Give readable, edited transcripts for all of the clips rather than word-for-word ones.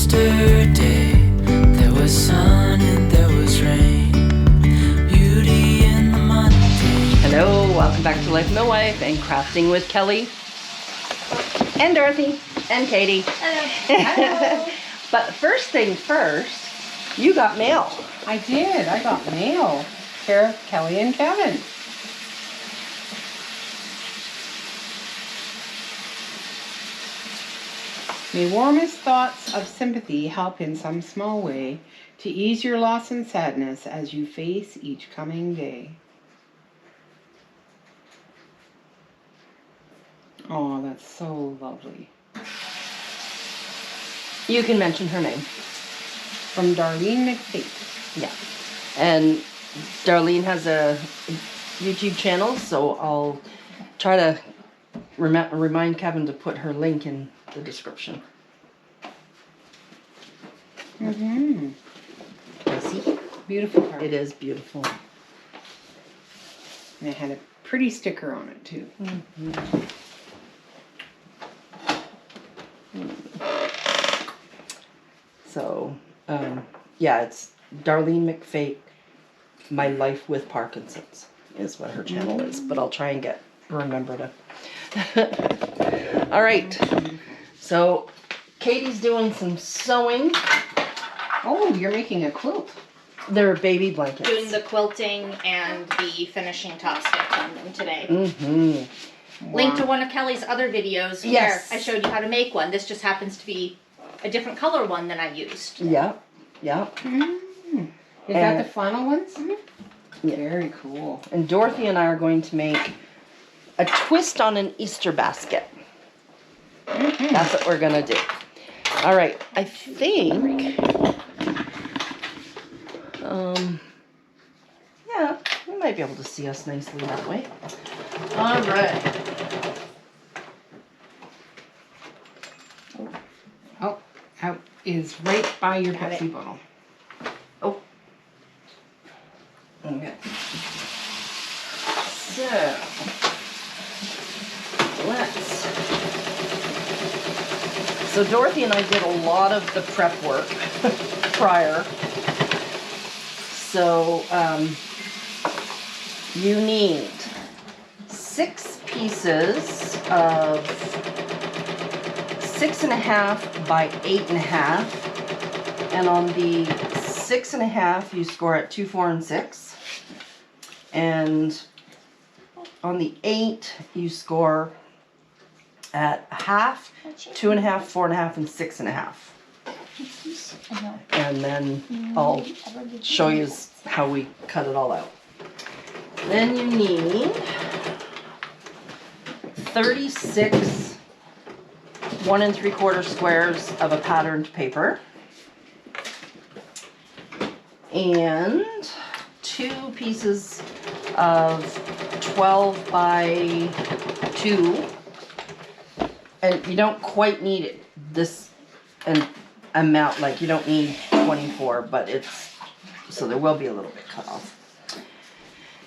yesterday. There was sun and there was rain. Beauty in the mundane. Hello, welcome back to Life Midwife and Crafting with Kelly and Dorothy and Katie. Hello. But first thing first, you got mail. I did. I got mail. Care of Kelly and Kevin. May warmest thoughts of sympathy help in some small way to ease your loss and sadness as you face each coming day. Oh, that's so lovely. You can mention her name. From Darlene McFate. Yeah. And Darlene has a YouTube channel, so I'll try to remind Kevin to put her link in the description. Mm-hmm. Can I see? Beautiful card. It is beautiful. And it had a pretty sticker on it, too. Mm-hmm. So, yeah, it's Darlene McFate, My Life with Parkinson's is what her channel is. But I'll try and remember to. All right. So, Katie's doing some sewing. Oh, you're making a quilt. They're baby blankets. Doing the quilting and the finishing top stitch on them today. Mm-hmm. Link to one of Kelly's other videos Yes. where I showed you how to make one. This just happens to be a different color one than I used. Yeah. Yeah. Mm-hmm. Is that the flannel ones? Mm-hmm. Yeah. Very cool. And Dorothy and I are going to make a twist on an Easter basket. Mm-hmm. That's what we're going to do. All right. I think... yeah, you might be able to see us nicely that way. All right. Oh, out is right by your Got Pepsi it. bottle. Oh. Okay. So, So Dorothy and I did a lot of the prep work prior. So, you need 6 pieces of 6.5 by 8.5, and on the 6.5 you score at 2, 4, and 6, and on the 8 you score at half, 2.5, 4.5, and 6.5. And then I'll show you how we cut it all out. Then you need 36 1 3/4 squares of a patterned paper and 2 pieces of 12 by 2, and you don't quite need it this amount, like you don't need 24, but it's, so there will be a little bit cut off.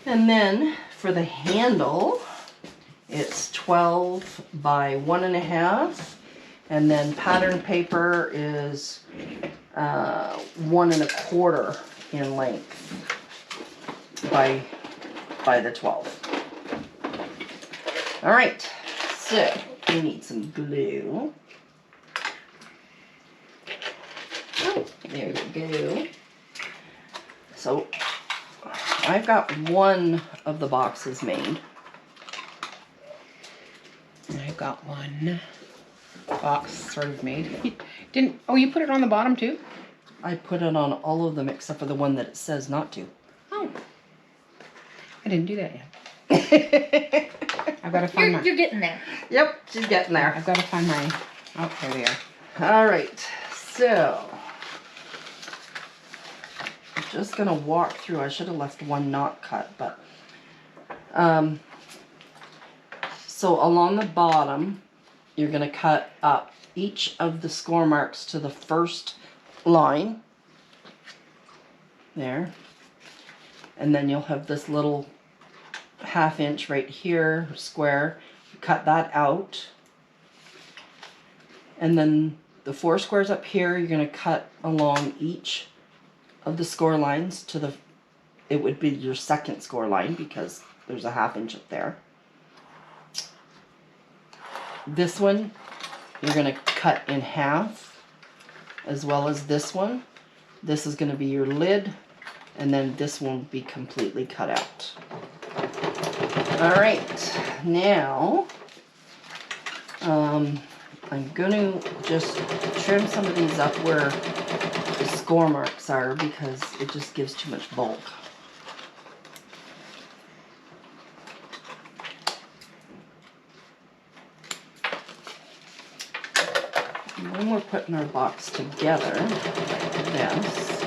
And then for the handle, it's 12 by 1.5, and then pattern paper is 1 1/4 in length by the 12. All right, so we need some glue. Oh, there you go. So I've got one of the boxes made. I've got one box sort of made. You put it on the bottom too? I put it on all of them except for the one that it says not to. Oh. I didn't do that yet. I've got to find You're getting there. Yep, she's getting there. I've got to find my... Oh, there they are. All right, so I'm just gonna walk through. I should have left one not cut, but so along the bottom, you're gonna cut up each of the score marks to the first line there, and then you'll have this little 1/2 inch right here square. Cut that out, and then the 4 squares up here, you're going to cut along each of the score lines to the, it would be your second score line because there's a 1/2 inch up there. This one, you're going to cut in half, as well as this one. This is going to be your lid, and then this won't be completely cut out. All right, now I'm going to just trim some of these up where the score marks are because it just gives too much bulk. And when we're putting our box together like this,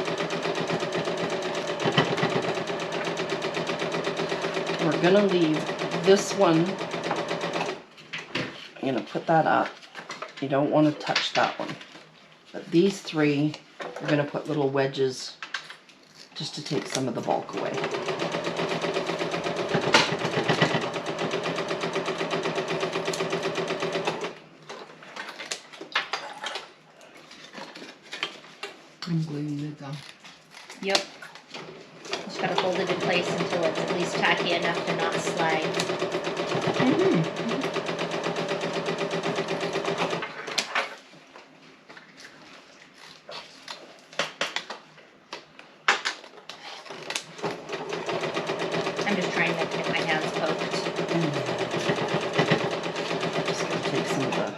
we're going to leave this one, I'm going to put that up. You don't want to touch that one. But these 3, we're going to put little wedges just to take some of the bulk away. I'm gluing lids on. Yep. Just gotta hold it in place until it's at least tacky enough to not slide. I'm just trying not to get my hands poked. Just going to take some of the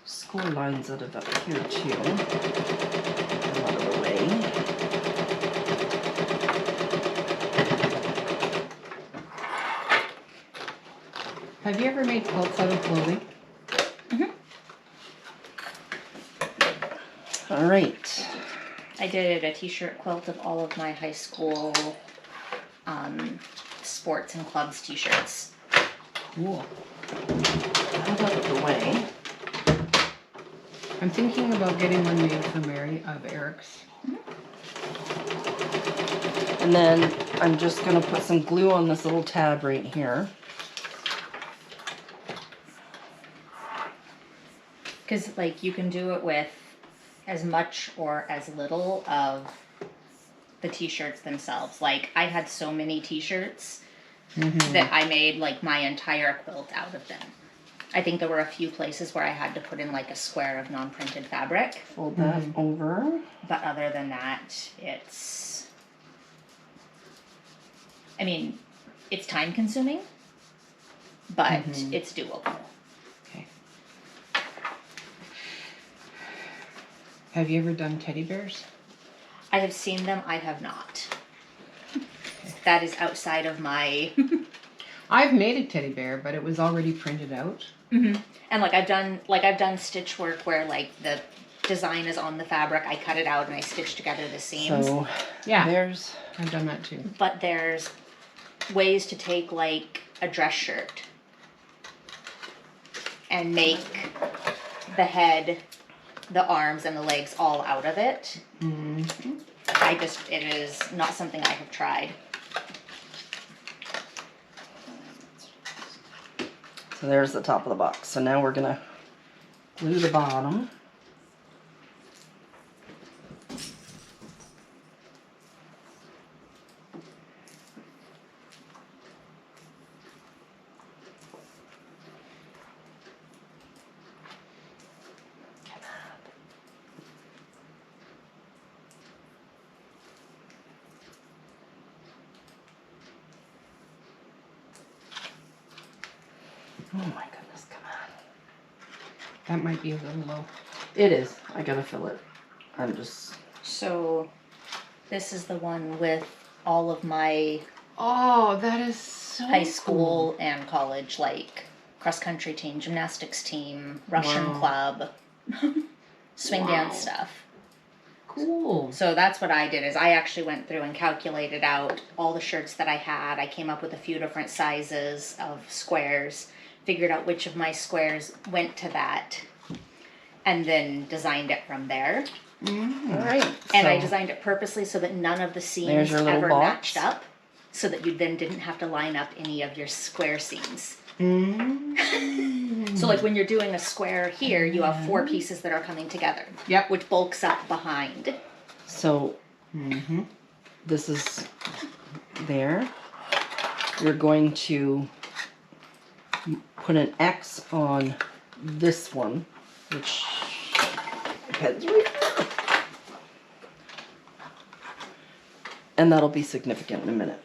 score lines out of up here too. Get them out of the way. Have you ever made quilts out of clothing? All right. I did a t-shirt quilt of all of my high school sports and clubs t-shirts. Cool. That out of the way. I'm thinking about getting one made for Mary of Eric's. And then I'm just going to put some glue on this little tab right here. Because, like, you can do it with as much or as little of the t-shirts themselves. Like, I had so many t-shirts that I made, like, my entire quilt out of them. I think there were a few places where I had to put in, like, a square of non-printed fabric. Fold that over. But other than that, it's... I mean, it's time-consuming, but it's doable. Okay. Have you ever done teddy bears? I have seen them, I have not. That is outside of my... I've made a teddy bear, but it was already printed out. And I've done stitch work where like the design is on the fabric, I cut it out and I stitch together the seams. So Yeah, there's I've done that too. But there's ways to take like a dress shirt and make the head, the arms, and the legs all out of it. It is not something I have tried. So there's the top of the box. So now we're gonna glue the bottom. Oh my goodness, come on. That might be a little low. It is. I gotta fill it. I'm just... So this is the one with all of my Oh, that is so high school and college, like cross-country team, gymnastics team, Russian club, swing dance stuff. cool. So that's what I did, is I actually went through and calculated out all the shirts that I had. I came up with a few different sizes of squares, figured out which of my squares went to that, and then designed it from there. All right. And I so designed it purposely so that none of the There's seams your little ever box. matched up, so that you then didn't have to line up any of your square seams. So like when you're doing a square here, you have 4 pieces that are coming together. Yep. Which bulks up behind. So this is there. You're going to put an X on this one, which heads right there. And that'll be significant in a minute.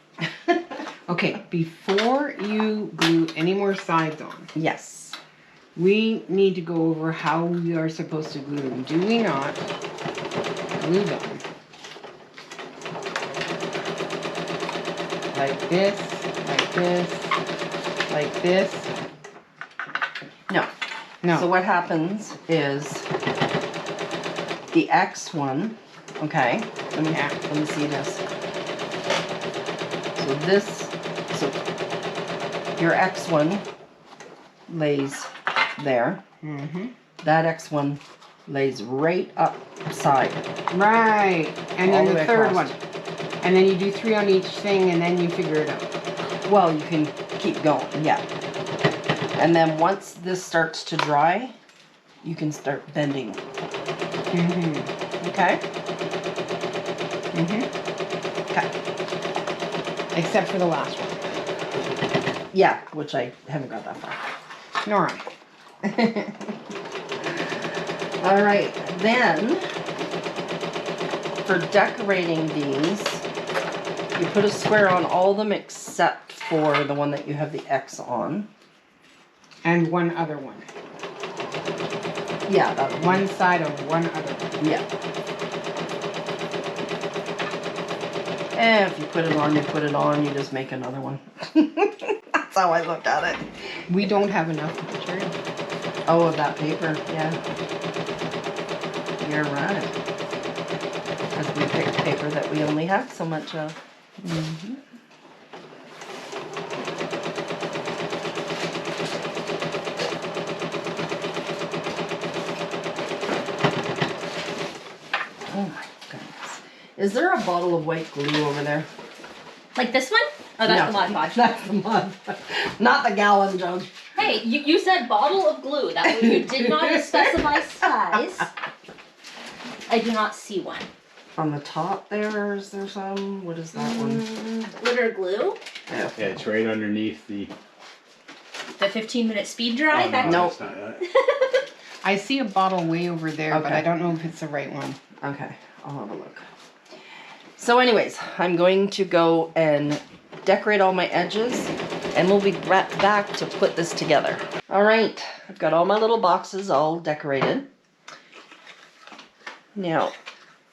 Okay, before you glue any more sides on, Yes. we need to go over how we are supposed to glue them. Do we not glue them like this, like this, like this? No. No. So what happens is the X one, okay, let me see this. So this, so your X one lays there. That X one lays right upside. Right. And All then the the way third across. one. And then you do 3 on each thing and then you figure it out. Well, you can keep going, yeah. And then once this starts to dry, you can start bending. Okay? Okay. Except for the last one. Yeah, which I haven't got that far. Nor I. All right, then for decorating these, you put a square on all of them except for the one that you have the X on. And one other one. Yeah, that one. One side of one other one. Yeah. And if you put it on, you put it on, you just make another one. That's how I looked at it. We don't have enough material. Oh, of that paper, yeah. You're right. Because we picked paper that we only have so much of. Oh my goodness. Is there a bottle of white glue over there? Like this one? Oh, that's No. the Mod Podge. That's the mud. Not the gallon jug. Hey, you said bottle of glue. That way you did not specify size. I do not see one. On the top there, is there some? What is that one? Glitter glue? Yeah. Yeah, it's right underneath the. The 15-minute speed dry? Oh, That- no. it's not that. I see a bottle way over there, but Okay. I don't know if it's the right one. Okay, I'll have a look. So anyways, I'm going to go and decorate all my edges and we'll be right back to put this together. All right, I've got all my little boxes all decorated. Now,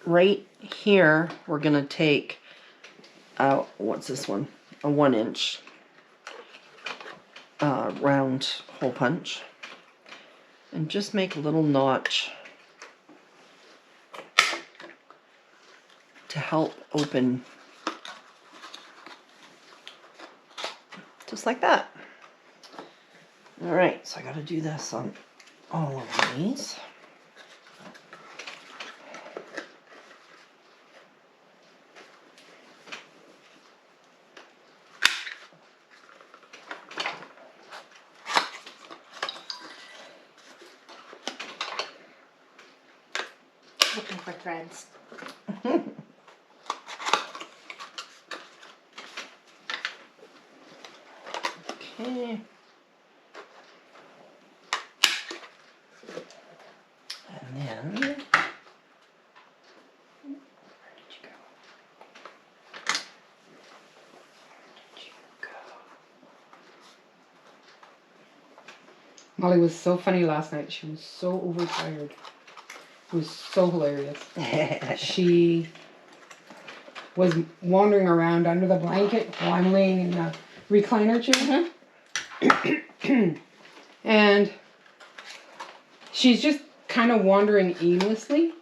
right here, we're gonna take, what's this one? A 1-inch round hole punch and just make a little notch to help open, just like that. All right, so I got to do this on all of these. Looking for threads. Okay. And then, where did you go? Where did you go? Molly was so funny last night. She was so overtired. It was so hilarious. She was wandering around under the blanket while I'm laying in the recliner chair. And she's just kind of wandering aimlessly,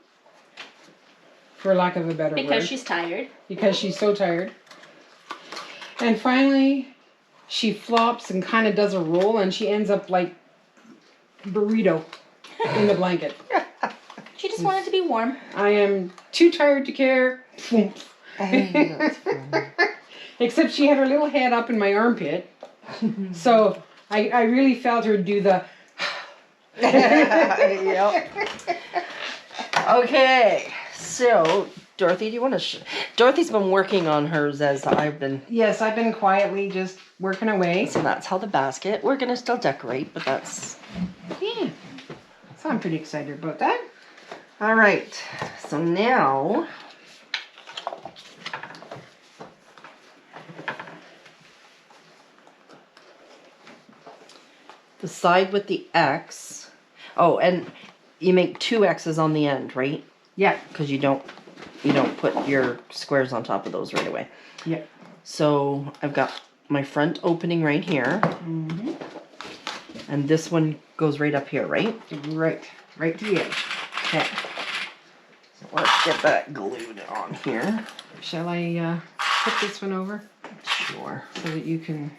for lack of a better word. Because she's tired. Because she's so tired. And finally, she flops and kind of does a roll, and she ends up like burrito in the blanket. She just wanted to be warm. I am too tired to care. That's funny. Except she had her little head up in my armpit. So I really felt her do the Yep. Okay, so Dorothy, do you want to? Dorothy's been working on hers as I've been. Yes, I've been quietly just working away. So that's how the basket. We're gonna still decorate, but that's. Yeah. So I'm pretty excited about that. All right. So now. The side with the X. Oh, and you make 2 X's on the end, right? Yeah. Because you don't put your squares on top of those right away. Yeah. So I've got my front opening right here, Mm-hmm. and this one goes right up here, right? Right to the edge. Okay. So let's get that glued on here. Shall I put this one over Sure. so that you can?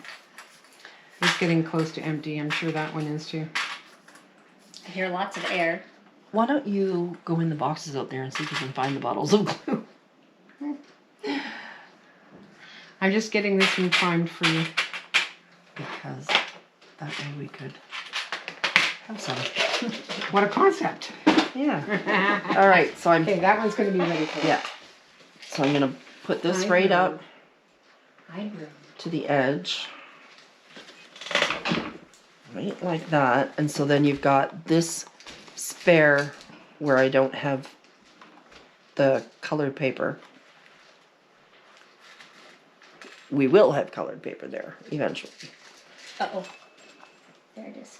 It's getting close to empty. I'm sure that one is too. I hear lots of air. Why don't you go in the boxes out there and see if you can find the bottles of glue? I'm just getting this one primed for you. Because that way we could have some. What a concept. Yeah. All right, so I'm. Okay, that one's going to be ready for you. Yeah. So I'm gonna put this right up Hybrid. to the edge. Right like that. And so then you've got this spare where I don't have the colored paper. We will have colored paper there eventually. Uh-oh. There it is.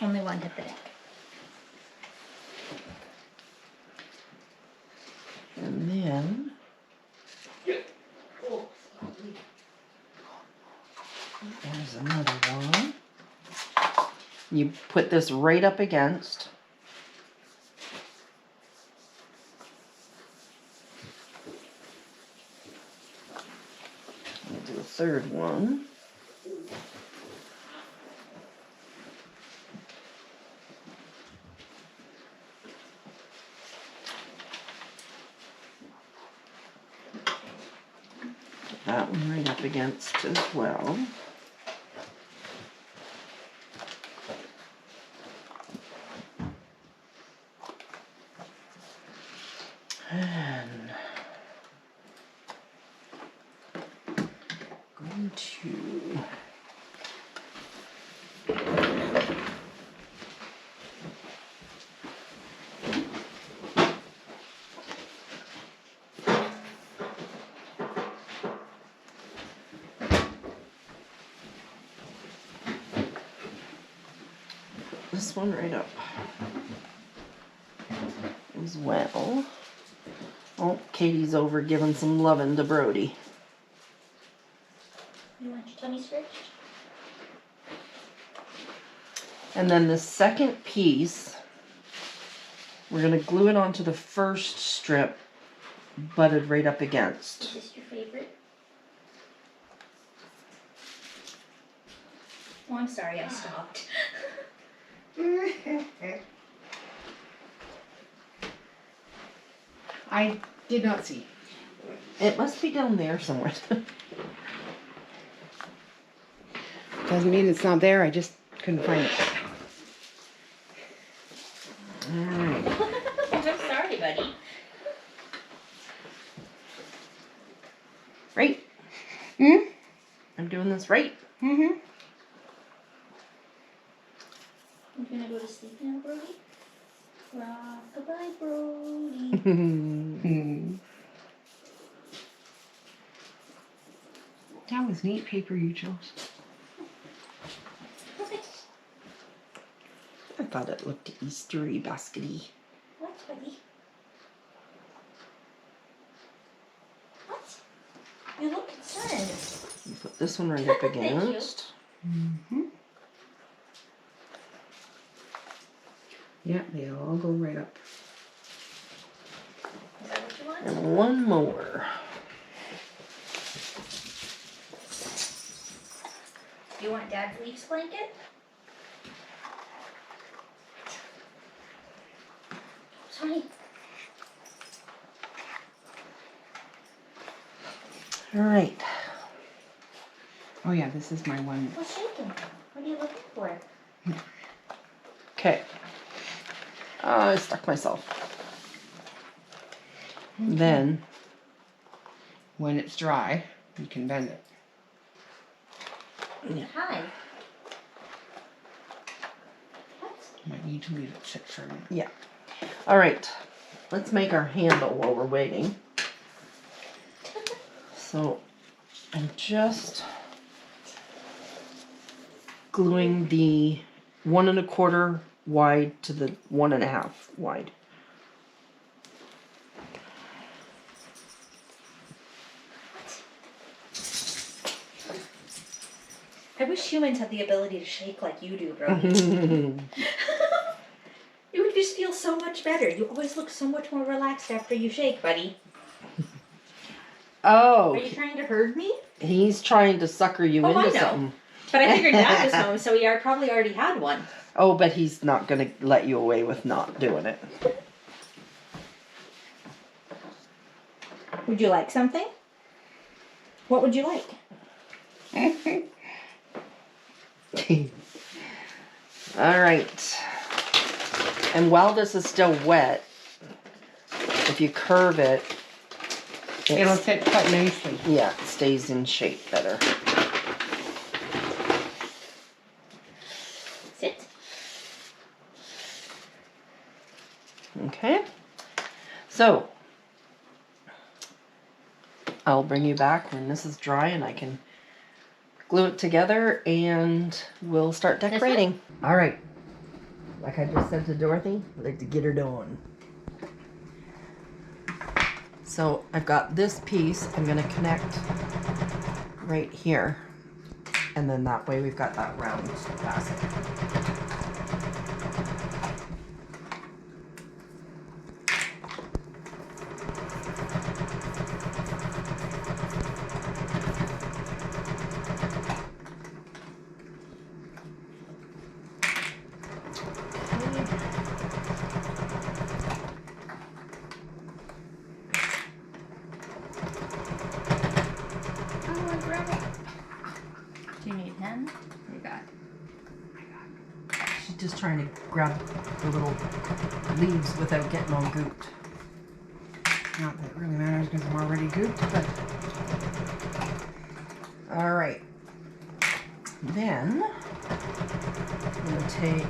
Only one hit the deck. And then there's another one. You put this right up against. We'll do a third one. Put that one right up against as well. And going to put this one right up as well. Oh, Katie's over giving some lovin' to Brody. You want your tummy stretched? And then the second piece, we're gonna glue it onto the first strip, butted right up against. Is this your favorite? Oh, I'm sorry, I stopped. I did not see. It must be down there somewhere. Doesn't mean it's not there. I just couldn't find it. Alright. I'm sorry, buddy. Right? Hmm? I'm doing this right. Mm-hmm. You gonna go to sleep now, Brody? Rock-a-bye, Brody. Hmm. That was neat paper you chose. I thought it looked Eastery, baskety. What, buddy? What? You look concerned. You put this one right up Thank you. against. Mm-hmm. Yeah, they all go right up. Is that what you want? And one more. You want Dad's leaves blanket? Sorry. Alright. Oh yeah, this is my one. What's shaking? What are you looking for? Okay. I stuck myself. Then, When it's dry, you can bend it. Hi. You might need to leave it sit for a minute. yeah. All right. Let's make our handle while we're waiting. So, I'm just gluing the 1 1/4 wide to the 1 1/2 wide. I wish humans had the ability to shake like you do, bro. It would just feel so much better. You always look so much more relaxed after you shake, buddy. Oh, Are you trying to herd me? he's trying to sucker you Oh, I into know. something. But I figured Dad was home, so he probably already had one. Oh, but he's not gonna let you away with not doing it. Would you like something? What would you like? All right. And while this is still wet, if you curve it, It'll sit quite nicely. yeah, it stays in shape better. Sit. Okay. So, I'll bring you back when this is dry and I can glue it together and we'll start decorating. All right. Like I just said to Dorothy, I'd like to get her done. So I've got this piece I'm going to connect right here. And then that way we've got that round basket. Do you need him? You got. She's just trying to grab the little leaves without getting all gooped. Not that it really matters because I'm already gooped, but All right. Then I'm going to take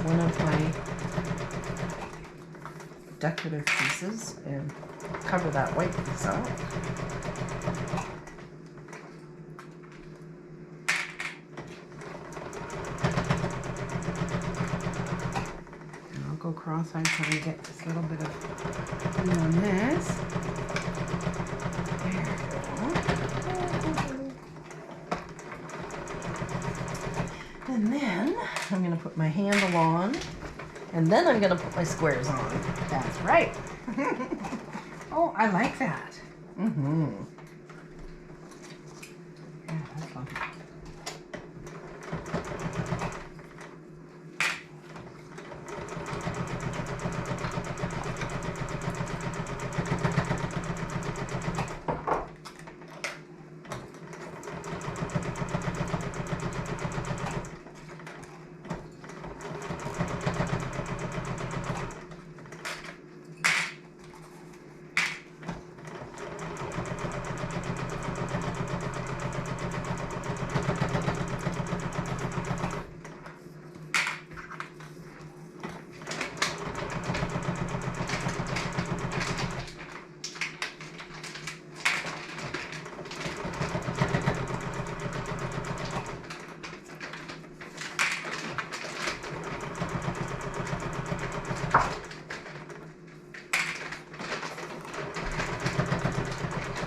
one of my decorative pieces and cover that white piece out. and I'll go cross-eyed so we get this little bit of glue on this. There we go. And then I'm going to put my handle on, and then I'm going to put my squares on. That's right. Oh, I like that. Mm-hmm. Yeah, that's lovely.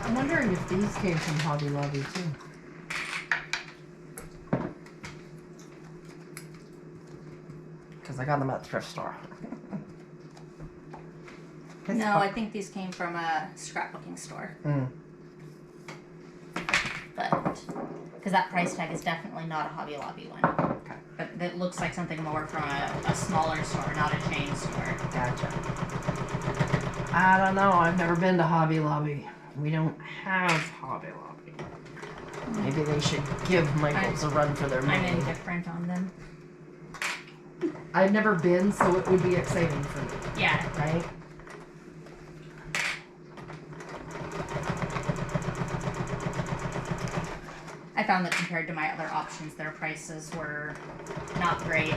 I'm wondering if these came from Hobby Lobby too. Because I got them at the thrift store. No, I think these came from a scrapbooking store. Mm. But because that price tag is definitely not a Hobby Lobby one. Okay. But it looks like something more from a smaller store, not a chain store. Gotcha. I don't know. I've never been to Hobby Lobby. We don't have Hobby Lobby. Maybe they should give Michaels a run for their I'm money. indifferent on them. I've never been, so it would be exciting for me, Yeah. right? I found that compared to my other options, their prices were not great.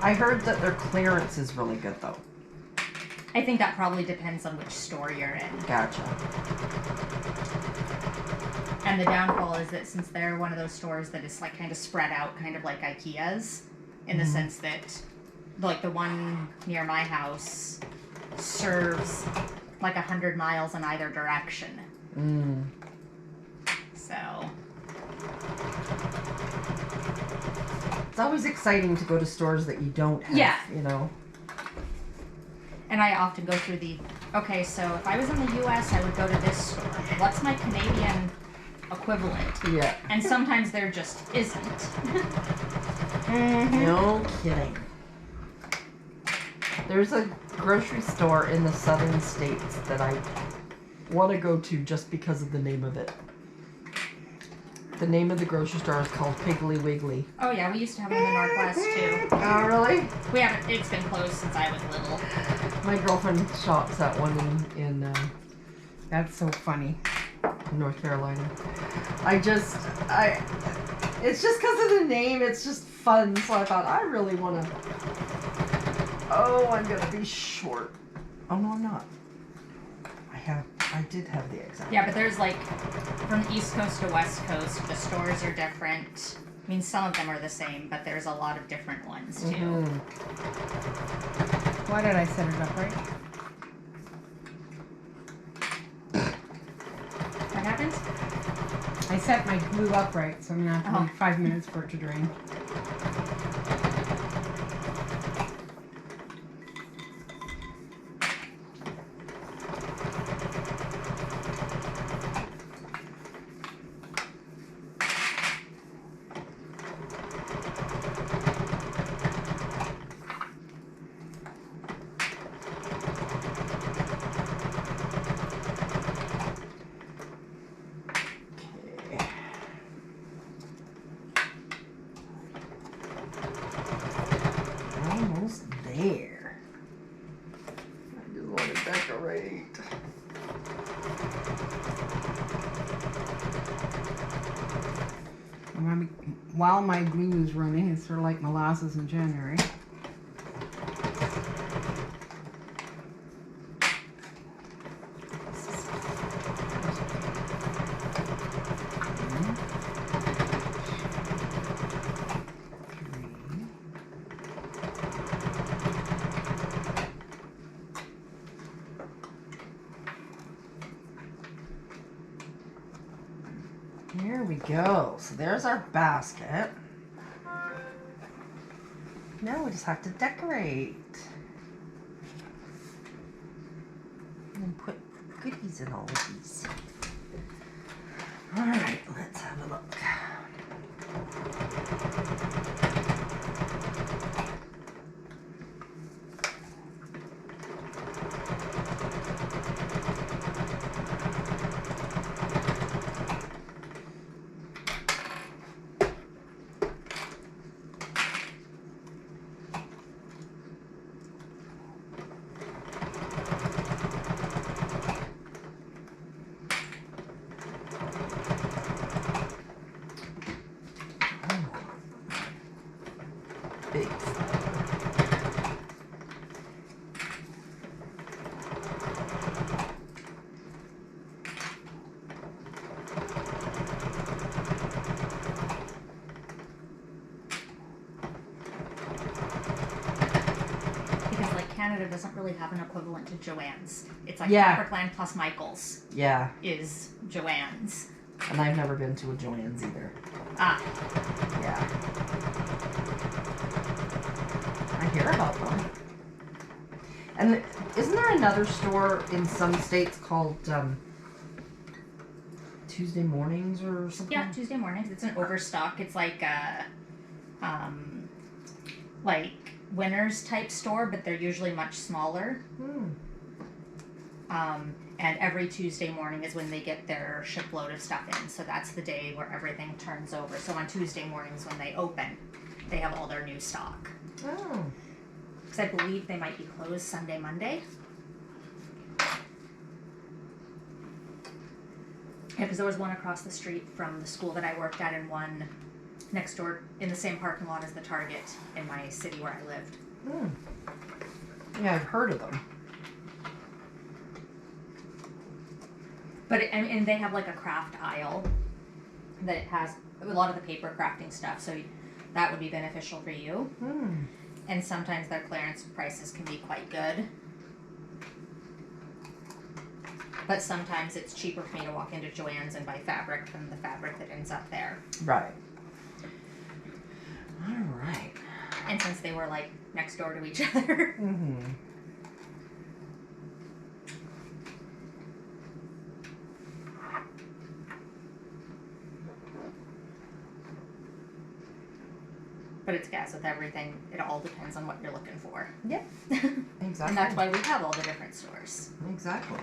I heard that their clearance is really good, though. I think that probably depends on which store you're in. Gotcha. And the downfall is that since they're one of those stores that is like kind of spread out, kind of like IKEA's, in the sense that like the one near my house serves like 100 miles in either direction. So It's always exciting to go to stores that you don't have, Yeah. you know. and I often go through okay, so if I was in the US, I would go to this store. What's my Canadian equivalent? Yeah. And sometimes there just isn't. No kidding. There's a grocery store in the southern states that I want to go to just because of the name of it. The name of the grocery store is called Piggly Wiggly. Oh yeah, we used to have them in the Northwest too. Oh, really? We haven't. It's been closed since I was little. My girlfriend shops at one in That's so funny. North Carolina. It's just because of the name, it's just fun. So I thought, I really want to. Oh, I'm going to be short. Oh, no, I'm not. I did have the exact. Yeah, but there's like from East Coast to West Coast, the stores are different. I mean, some of them are the same, but there's a lot of different ones too. Why did I set it up right? What happened? I set my glue up right, so I'm gonna have to wait 5 minutes for it to drain. Almost there. I just want to decorate. While my glue is running, it's sort of like molasses in January. Here we go. So there's our basket. Now we just have to decorate. And put goodies in all of these. Alright, let's have a look. Big stuff. Because like Canada doesn't really have an equivalent to Joann's. It's like Yeah. Capricorn plus Michael's Yeah, is Joann's. and I've never been to a Joann's either. Ah, Yeah. I hear about them. And isn't there another store in some states called Tuesday Mornings or something? yeah, Tuesday mornings. It's an overstock. It's like a like Winners type store, but they're usually much smaller. And every Tuesday morning is when they get their shipload of stuff in. So that's the day where everything turns over. So on Tuesday mornings when they open, they have all their new stock. Oh. because I believe they might be closed Sunday, Monday. Yeah, because there was one across the street from the school that I worked at and one next door in the same parking lot as the Target in my city where I lived. Yeah, I've heard of them. But and they have like a craft aisle that it has a lot of the paper crafting stuff, so that would be beneficial for you. And sometimes their clearance prices can be quite good. But sometimes it's cheaper for me to walk into Joann's and buy fabric than the fabric that ends up there. Right. All right. And since they were like next door to each other. But it's gas with everything. It all depends on what you're looking for. Yep. Exactly. And that's why we have all the different stores. Exactly.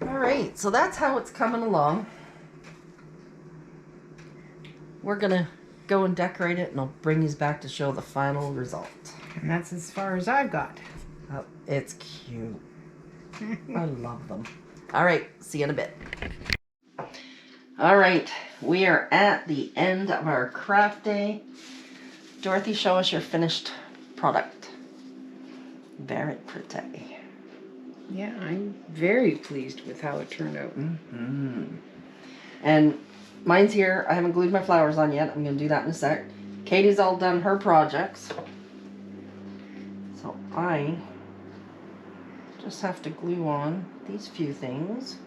All right, so that's how it's coming along. We're gonna go and decorate it, and I'll bring you back to show the final result. And that's as far as I've got. Oh, it's cute. I love them. All right, see you in a bit. All right, we are at the end of our craft day. Dorothy, show us your finished product. Very pretty. Yeah, I'm very pleased with how it turned out. And mine's here. I haven't glued my flowers on yet. I'm going to do that in a sec. Katie's all done her projects. So I just have to glue on these few things.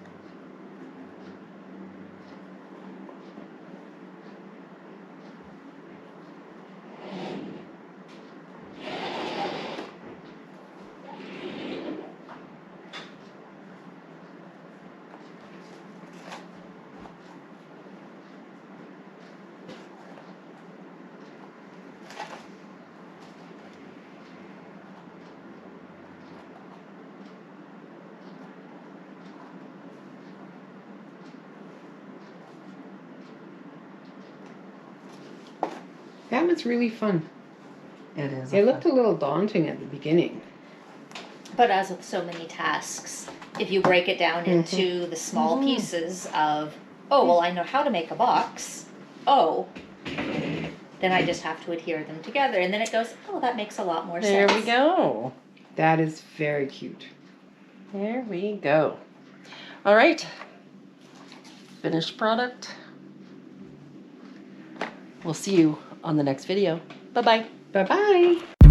That was really fun. It is. It looked a little daunting at the beginning. But as with so many tasks, if you break it down into the small pieces of, oh, well, I know how to make a box. Oh, then I just have to adhere them together. And then it goes, oh, that makes a lot more There sense. we go. That is very cute. There we go. All right. Finished product. We'll see you on the next video. Bye-bye. Bye-bye.